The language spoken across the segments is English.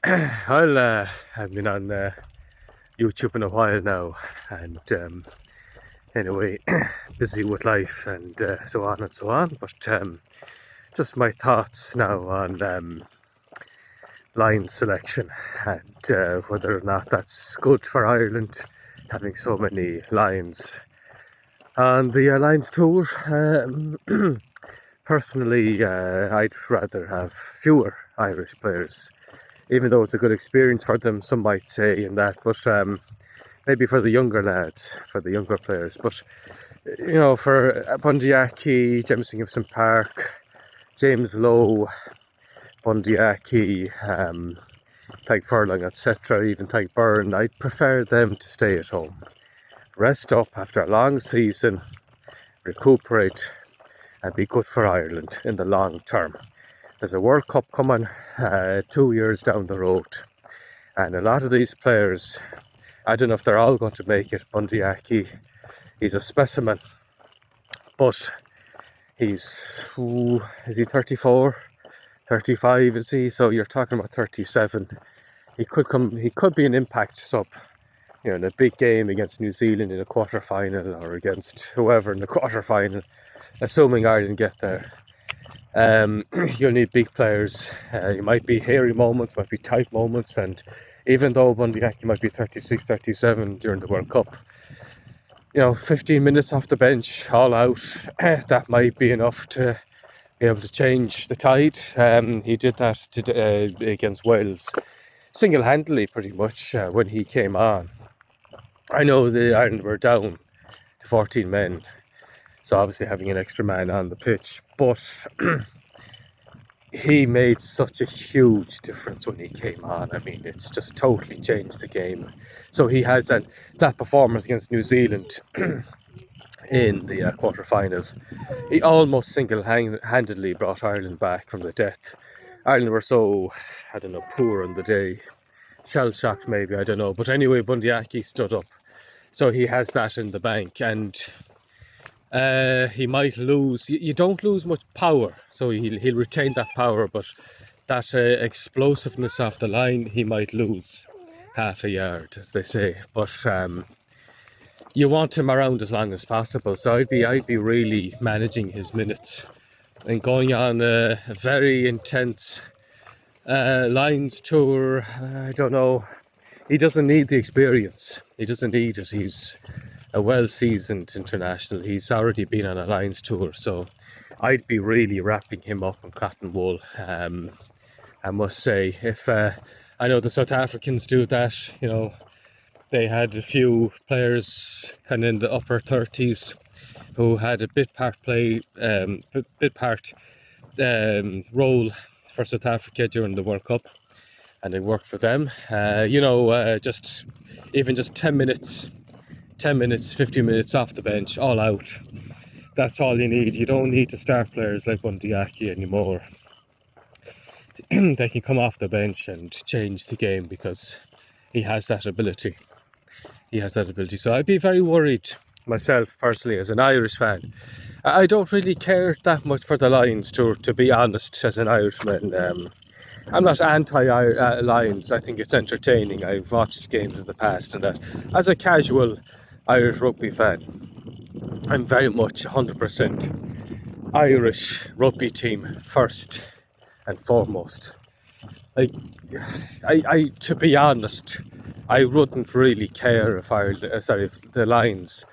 I've been on YouTube in a while now, and anyway, busy with life and so on and so on. But just my thoughts now on line selection and whether or not that's good for Ireland, having so many lions on the Lions tour. Personally, I'd rather have fewer Irish players, even though it's a good experience for them, some might say, in that, but maybe for the younger lads, for the younger players. But you know, for Bundee Aki, Jamison Gibson Park, James Lowe, Bundee Aki, Tadhg Furlong, etc., even Tadhg Beirne, I'd prefer them to stay at home, rest up after a long season, recuperate, and be good for Ireland in the long term. There's a World Cup coming 2 years down the road, and a lot of these players, I don't know if they're all going to make it. Bundee Aki, he's a specimen, but is he 34, 35 is he? So you're talking about 37. He could be an impact sub, you know, in a big game against New Zealand in a quarter-final, or against whoever in the quarter-final, assuming Ireland get there. You'll need big players. You might be hairy moments, might be tight moments, and even though Bundee Aki might be 36, 37 during the World Cup, you know, 15 minutes off the bench, all out, that might be enough to be able to change the tide. He did that against Wales single-handedly, pretty much, when he came on. I know the Ireland were down to 14 men, so obviously having an extra man on the pitch, but he made such a huge difference when he came on. I mean, it's just totally changed the game. So he has that performance against New Zealand in the quarter-final. He almost single-handedly brought Ireland back from the death. Ireland were so, I don't know, poor on the day, shell-shocked maybe, I don't know. But anyway, Bundee Aki stood up. So he has that in the bank, and he might lose. You don't lose much power, so he'll retain that power, but that explosiveness off the line, he might lose half a yard, as they say. But you want him around as long as possible, so I'd be really managing his minutes and going on a very intense Lions tour. I don't know. He doesn't need the experience. He doesn't need it. He's a well-seasoned international. He's already been on a Lions tour, so I'd be really wrapping him up in cotton wool. I must say, if I know the South Africans do that, you know, they had a few players kind of in the upper 30s who had a bit part role for South Africa during the World Cup, and it worked for them. You know, just 10 minutes, 15 minutes off the bench, all out. That's all you need. You don't need to start players like Bundee Aki anymore. They can come off the bench and change the game because he has that ability. He has that ability. So I'd be very worried myself, personally, as an Irish fan. I don't really care that much for the Lions tour, to be honest, as an Irishman. I'm not anti-Lions. I think it's entertaining. I've watched games in the past and that. As a casual Irish rugby fan, I'm very much 100% Irish rugby team first and foremost. Like, I to be honest, I wouldn't really care if if the Lions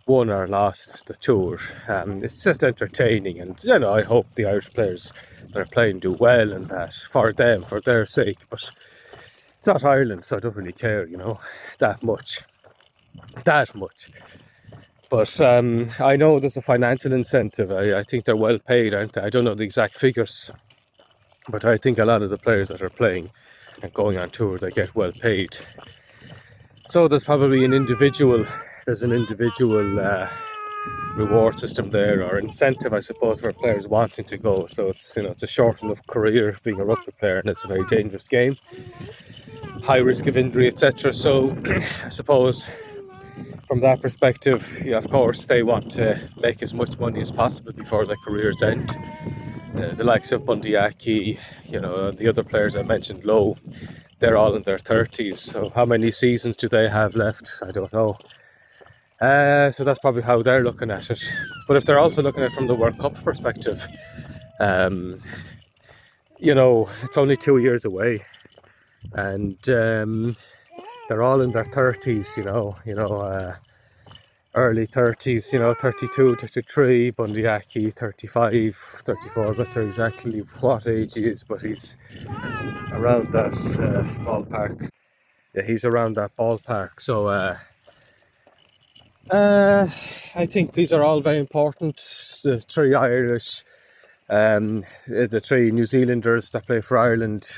won or lost the tour. It's just entertaining, and you know, I hope the Irish players that are playing do well, and that for them, for their sake. But it's not Ireland, so I don't really care, you know, that much. But I know there's a financial incentive. I think they're well paid, aren't they? I don't know the exact figures, but I think a lot of the players that are playing and going on tour, they get well paid. So there's probably an individual reward system there, or incentive, I suppose, for players wanting to go. So it's, you know, it's a short enough career being a rugby player, and it's a very dangerous game, high risk of injury, etc. So I suppose from that perspective, yeah, of course, they want to make as much money as possible before their careers end. The likes of Bundee Aki, you know, the other players I mentioned, Lowe, they're all in their 30s. So how many seasons do they have left? I don't know. So that's probably how they're looking at it. But if they're also looking at it from the World Cup perspective, you know, it's only 2 years away, and they're all in their 30s. Early 30s. 32, 33. Bundyaki 35, 34. Not sure exactly what age he is, but he's around that ballpark. Yeah, he's around that ballpark. So I think these are all very important. The 3 Irish, the 3 New Zealanders that play for Ireland.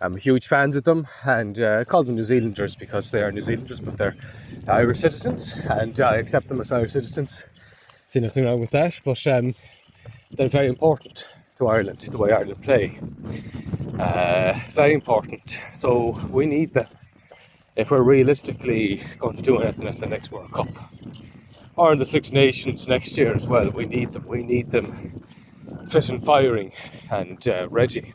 I'm huge fans of them, and I call them New Zealanders because they are New Zealanders, but they're Irish citizens, and I accept them as Irish citizens. See nothing wrong with that, but they're very important to Ireland, the way Ireland play. Very important. So we need them if we're realistically going to do anything at the next World Cup, or in the Six Nations next year as well. We need them. We need them fit and firing and ready.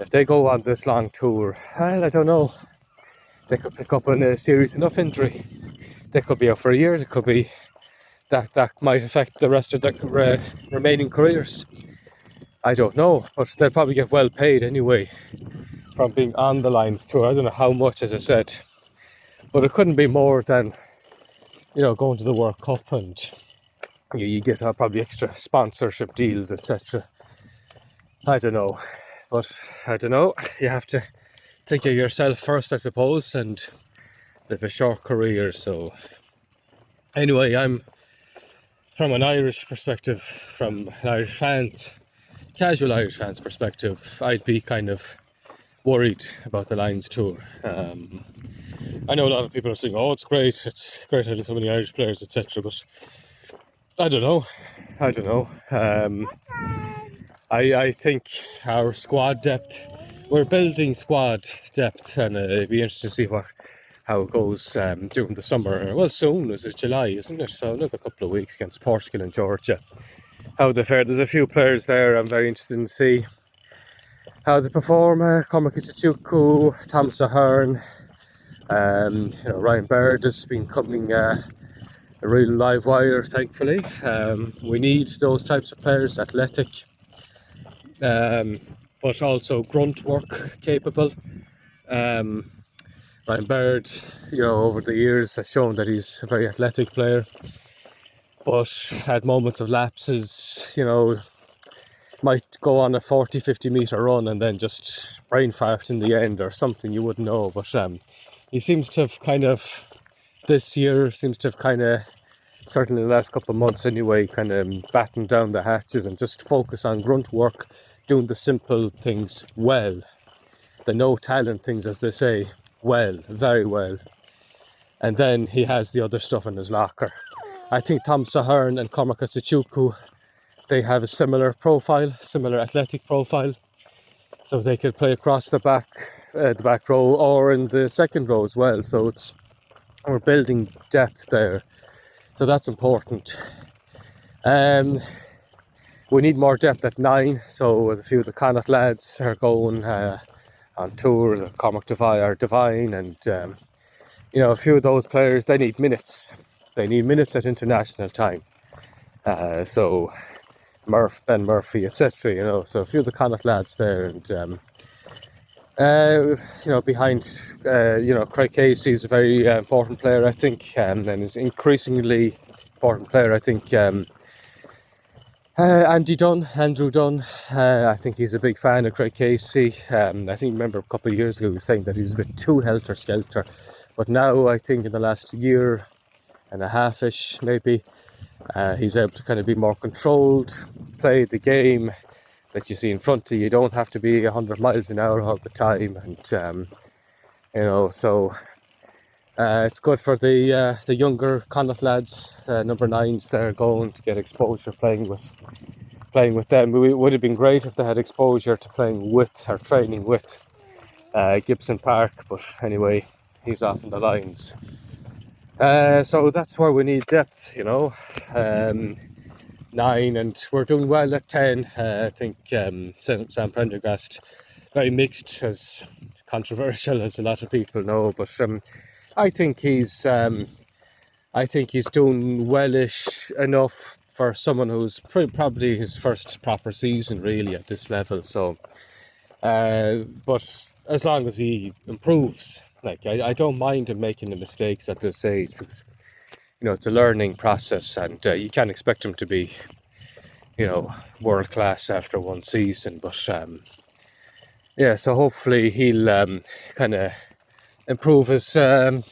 If they go on this long tour, well, I don't know. They could pick up on a serious enough injury. They could be out for a year. It could be that might affect the rest of their remaining careers. I don't know, but they'll probably get well paid anyway from being on the Lions tour. I don't know how much, as I said, but it couldn't be more than, going to the World Cup, and you get probably extra sponsorship deals, etc. I don't know, but I don't know. You have to think of yourself first, I suppose, and live a short career. So anyway, I'm from an Irish perspective, from an Irish fans, casual Irish fans perspective, I'd be kind of worried about the Lions tour. I know a lot of people are saying, "Oh, it's great having so many Irish players, etc." But I don't know. I think our squad depth, we're building squad depth, and it'd be interesting to see how it goes during the summer. Well, soon, is it July, isn't it? So another couple of weeks against Portugal and Georgia. How they fare. There's a few players there I'm very interested in to see how they perform. Cormac Itsachukwu, Thomas Ahern, Ryan Baird has been coming a real live wire, thankfully. We need those types of players, athletic, but also grunt work capable. Ryan Baird, over the years has shown that he's a very athletic player, but at moments of lapses, might go on a 40-50 metre run and then just brain fart in the end or something, you wouldn't know. But he seems to have certainly in the last couple of months anyway, kind of battened down the hatches and just focus on grunt work, doing the simple things well, the no talent things, as they say, well, very well. And then he has the other stuff in his locker. I think Thomas Ahern and Cormac Itsachukwu, they have a similar profile, similar athletic profile, so they could play across the back row or in the second row as well. So we're building depth there, so that's important. We need more depth at 9. So a few of the Connacht lads are going on tour. The Cormac Devine, and a few of those players, they need minutes. They need minutes at international time. So Ben Murphy, etc. So a few of the Connacht lads there, and behind Craig Casey is a very important player, I think, and is increasingly important player, I think. Andrew Dunn, I think he's a big fan of Craig Casey. I think, remember a couple of years ago he was saying that he was a bit too helter-skelter, but now I think in the last year and a half-ish maybe, he's able to kind of be more controlled, play the game that you see in front of you. You don't have to be 100 miles an hour all the time, and so it's good for the younger Connacht lads, number 9s. They're going to get exposure playing with them. It would have been great if they had exposure to playing with or training with Gibson Park, but anyway, he's off in the Lions. So that's where we need depth, 9, and we're doing well at 10. I think Sam Prendergast, very mixed, has controversial, as a lot of people know, but I think he's doing wellish enough for someone who's probably his first proper season really at this level. So, but as long as he improves, like I don't mind him making the mistakes at this age, because it's a learning process, and you can't expect him to be world class after one season. But yeah, so hopefully he'll kind of improve his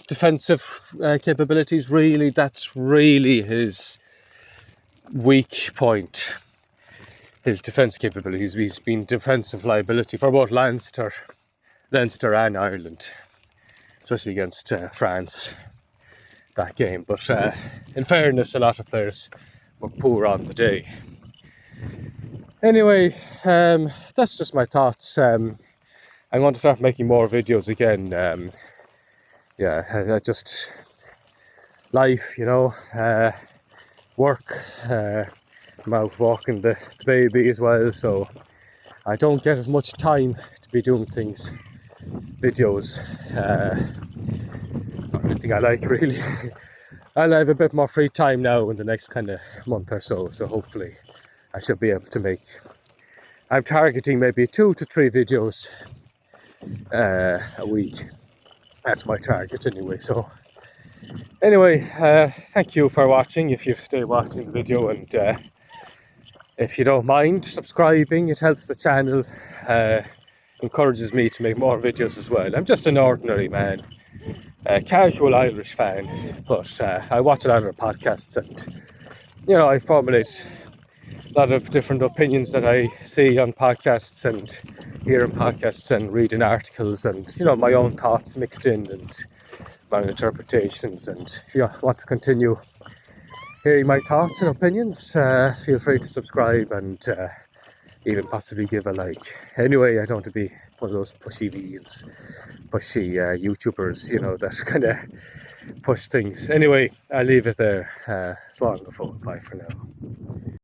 defensive capabilities. Really, that's really his weak point, his defence capabilities. He's been defensive liability for both Leinster and Ireland, especially against France, that game. But in fairness, a lot of players were poor on the day. Anyway, that's just my thoughts. I'm going to start making more videos again. Yeah, just life, work. I'm out walking the baby as well, so I don't get as much time to be doing videos, or anything I like really. I'll have a bit more free time now in the next kind of month or so, so hopefully I should be able to make, I'm targeting maybe 2 to 3 videos a week. That's my target anyway. So anyway, thank you for watching, if you've stayed watching the video, and if you don't mind subscribing, it helps the channel, encourages me to make more videos as well. I'm just an ordinary man, a casual Irish fan, but I watch a lot of podcasts, and I formulate a lot of different opinions that I see on podcasts and hear in podcasts and read in articles, and my own thoughts mixed in, and my interpretations. And if you want to continue hearing my thoughts and opinions, feel free to subscribe and even possibly give a like. Anyway, I don't want to be one of those pushy vegans, pushy YouTubers, that kind of push things. Anyway, I'll leave it there. It's long before. Bye for now.